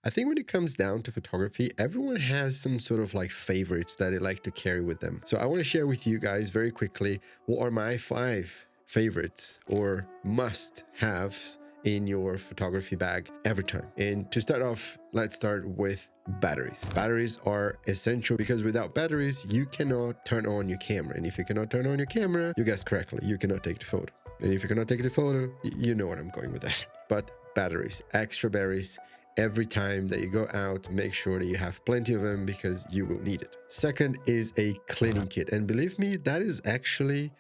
I think when it comes down to photography, everyone has some sort of like favorites that they like to carry with them. So I want to share with you guys very quickly what are my 5 favorites or must haves in your photography bag every time. And to start off, let's start with batteries. Batteries are essential because without batteries, you cannot turn on your camera. And if you cannot turn on your camera, you guessed correctly, you cannot take the photo. And if you cannot take the photo, you know what I'm going with that. But batteries, extra batteries, every time that you go out, make sure that you have plenty of them because you will need it. Second is a cleaning kit. And believe me, that is actually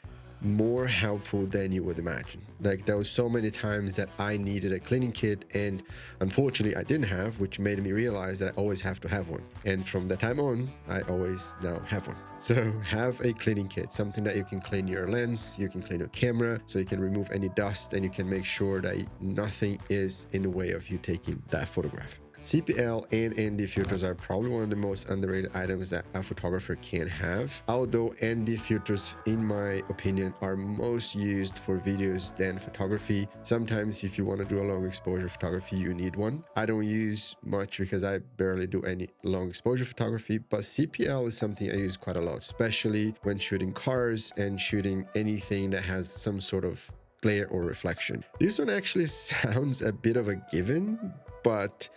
more helpful than you would imagine. Like there was so many times that I needed a cleaning kit and unfortunately I didn't have, which made me realize that I always have to have one. And from that time on, I always now have one. So have a cleaning kit, something that you can clean your lens, you can clean your camera, so you can remove any dust and you can make sure that nothing is in the way of you taking that photograph. CPL and ND filters are probably one of the most underrated items that a photographer can have. Although ND filters, in my opinion, are most used for videos than photography. Sometimes if you want to do a long exposure photography, you need one. I don't use much because I barely do any long exposure photography, but CPL is something I use quite a lot, especially when shooting cars and shooting anything that has some sort of glare or reflection. This one actually sounds a bit of a given, but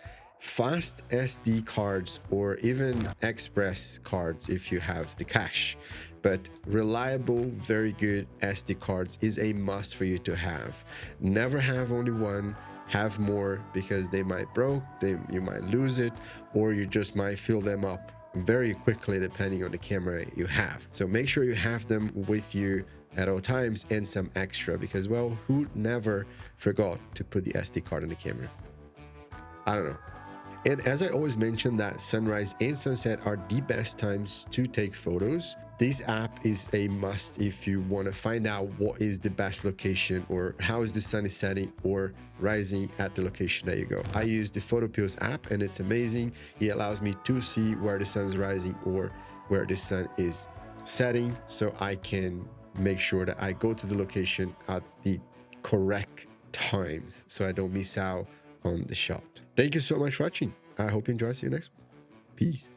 fast SD cards or even express cards if you have the cash, but reliable, very good SD cards is a must for you to have. Never have only one, have more because they might broke, you might lose it, or you just might fill them up very quickly depending on the camera you have. So make sure you have them with you at all times and some extra because, well, who never forgot to put the SD card in the camera? I don't know. And as I always mention that sunrise and sunset are the best times to take photos, this app is a must if you want to find out what is the best location or how is the sun is setting or rising at the location that you go. I use the Photopills app and it's amazing. It allows me to see where the sun is rising or where the sun is setting so I can make sure that I go to the location at the correct times so I don't miss out on the shot. Thank you so much for watching. I hope you enjoy. See you next one. Peace.